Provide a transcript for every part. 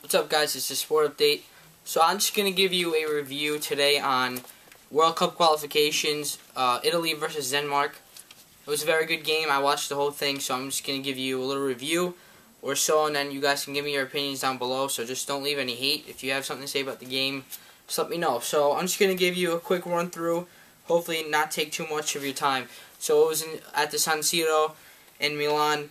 What's up, guys? It's a sport update. So I'm just going to give you a review today on World Cup qualifications, Italy versus Denmark. It was a very good game. I watched the whole thing, so I'm just going to give you a little review or so, and then you guys can give me your opinions down below, so just don't leave any hate. If you have something to say about the game, just let me know. So I'm just going to give you a quick run through, hopefully not take too much of your time. So it was at the San Siro in Milan,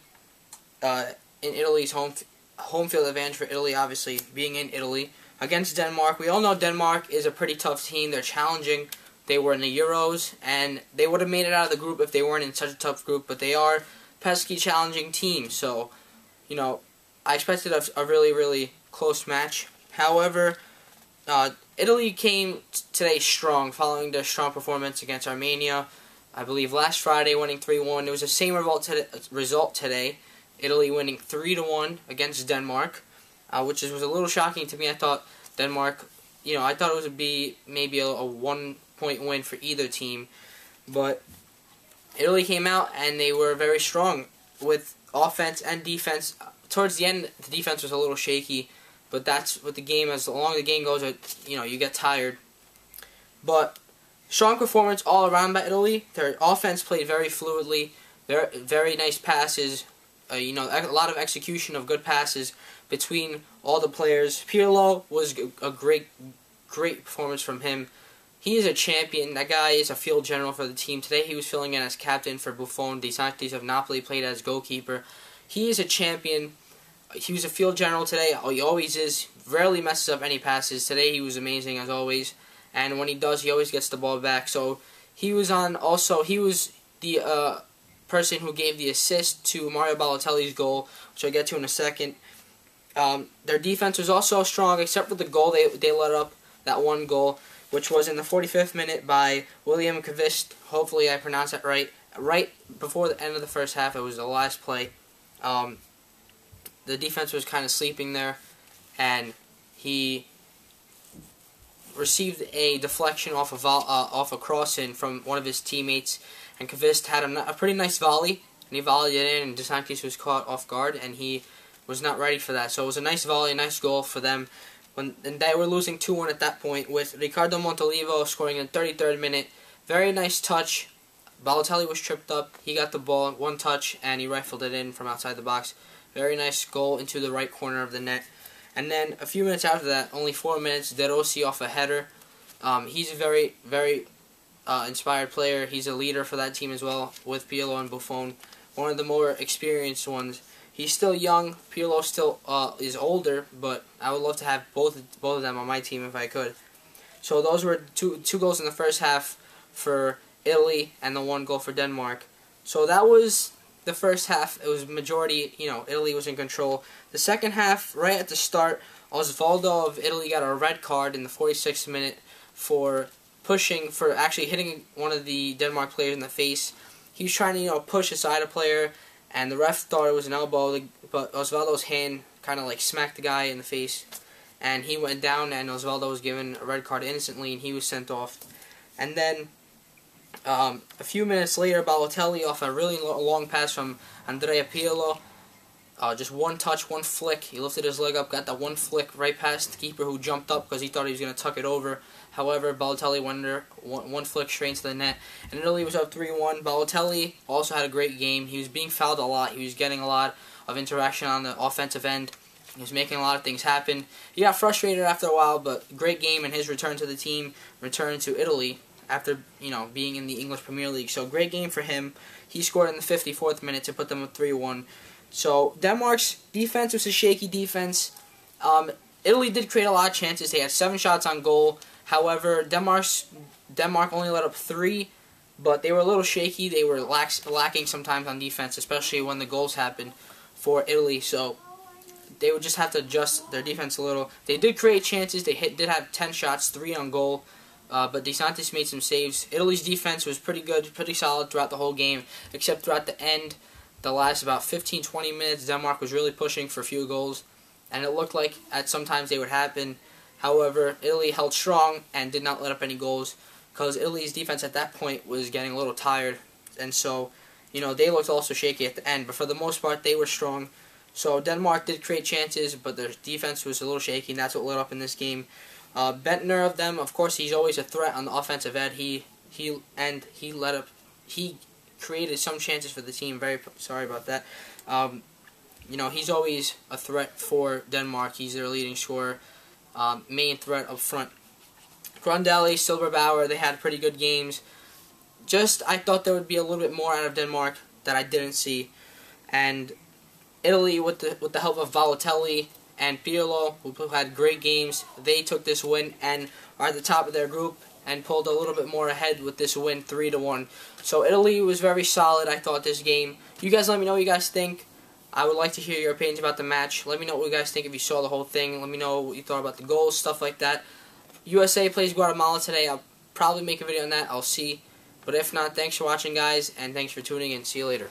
in Italy's home field advantage for Italy, obviously, being in Italy, against Denmark. We all know Denmark is a pretty tough team. They're challenging. They were in the Euros, and they would have made it out of the group if they weren't in such a tough group, but they are a pesky, challenging team. So, you know, I expected a really, really close match. However, Italy came today strong, following their strong performance against Armenia, I believe last Friday, winning 3-1. It was the same result today. Italy winning 3-1 against Denmark, which was a little shocking to me. I thought Denmark, I thought it would be maybe a 1-point win for either team, but Italy came out and they were very strong with offense and defense. Towards the end, the defense was a little shaky, but that's what the game, as long as the game goes, you get tired. But strong performance all around by Italy. Their offense played very fluidly, very nice passes. A lot of execution of good passes between all the players. Pirlo was a great performance from him. He is a champion. That guy is a field general for the team. Today he was filling in as captain for Morgan De Sanctis of Napoli, played as goalkeeper. He is a champion. He was a field general today. He always is. Rarely messes up any passes. Today he was amazing as always. And when he does, he always gets the ball back. So he was he was the person who gave the assist to Mario Balotelli's goal, which I'll get to in a second. Their defense was also strong, except for the goal they let up, that one goal, which was in the 45th minute by William Kvist. Hopefully I pronounced that right. Right before the end of the first half, it was the last play. The defense was kind of sleeping there, and he received a deflection off a cross-in from one of his teammates, and Kvist had a pretty nice volley, and he volleyed it in, and De Sanctis was caught off guard, and he was not ready for that. So it was a nice volley, a nice goal for them, and they were losing 2-1 at that point, with Ricardo Montolivo scoring in the 33rd minute. Very nice touch. Balotelli was tripped up. He got the ball, one touch, and he rifled it in from outside the box. Very nice goal into the right corner of the net. And then a few minutes after that, only 4 minutes, De Rossi off a header. He's a very, very inspired player. He's a leader for that team as well, with Pirlo and Buffon. One of the more experienced ones. He's still young. Pirlo still is older, but I would love to have both of them on my team if I could. So those were two goals in the first half for Italy, and the one goal for Denmark. So that was the first half. It was majority, Italy was in control. The second half, right at the start, Osvaldo of Italy got a red card in the 46th minute for actually hitting one of the Denmark players in the face. He was trying to, push aside a player, and the ref thought it was an elbow, but Osvaldo's hand kind of like smacked the guy in the face, and he went down, and Osvaldo was given a red card instantly, and he was sent off. And then a few minutes later, Balotelli, off a really long pass from Andrea Pirlo, just one touch, one flick. He lifted his leg up, got that one flick right past the keeper, who jumped up because he thought he was going to tuck it over. However, Balotelli went under, one flick straight into the net, and Italy was up 3-1. Balotelli also had a great game. He was being fouled a lot. He was getting a lot of interaction on the offensive end. He was making a lot of things happen. He got frustrated after a while, but great game, and his return to the team, return to Italy after, being in the English Premier League. So great game for him. He scored in the 54th minute to put them up 3-1. So Denmark's defense was a shaky defense. Italy did create a lot of chances. They had 7 shots on goal. However, Denmark only let up 3, but they were a little shaky. They were lacking sometimes on defense, especially when the goals happened for Italy. So they would just have to adjust their defense a little. They did create chances. They did have 10 shots, 3 on goal. But De Sanctis made some saves. Italy's defense was pretty good, pretty solid throughout the whole game, except throughout the end, the last about 15-20 minutes, Denmark was really pushing for a few goals, and it looked like at sometimes they would happen. However, Italy held strong and did not let up any goals, because Italy's defense at that point was getting a little tired, and so, they looked also shaky at the end. But for the most part, they were strong. So Denmark did create chances, but their defense was a little shaky, and that's what lit up in this game. Bentner of them, of course, he's always a threat on the offensive end. He created some chances for the team. Very sorry about that. He's always a threat for Denmark. He's their leading scorer, main threat up front. Krohn-Delhi, Silberbauer, they had pretty good games. I thought there would be a little bit more out of Denmark that I didn't see. And Italy, with the help of Balotelli and Pirlo, who had great games, they took this win and are at the top of their group and pulled a little bit more ahead with this win, 3-1. So Italy was very solid, I thought, this game. You guys let me know what you guys think. I would like to hear your opinions about the match. Let me know what you guys think if you saw the whole thing. Let me know what you thought about the goals, stuff like that. USA plays Guatemala today. I'll probably make a video on that. I'll see. But if not, thanks for watching, guys, and thanks for tuning in. See you later.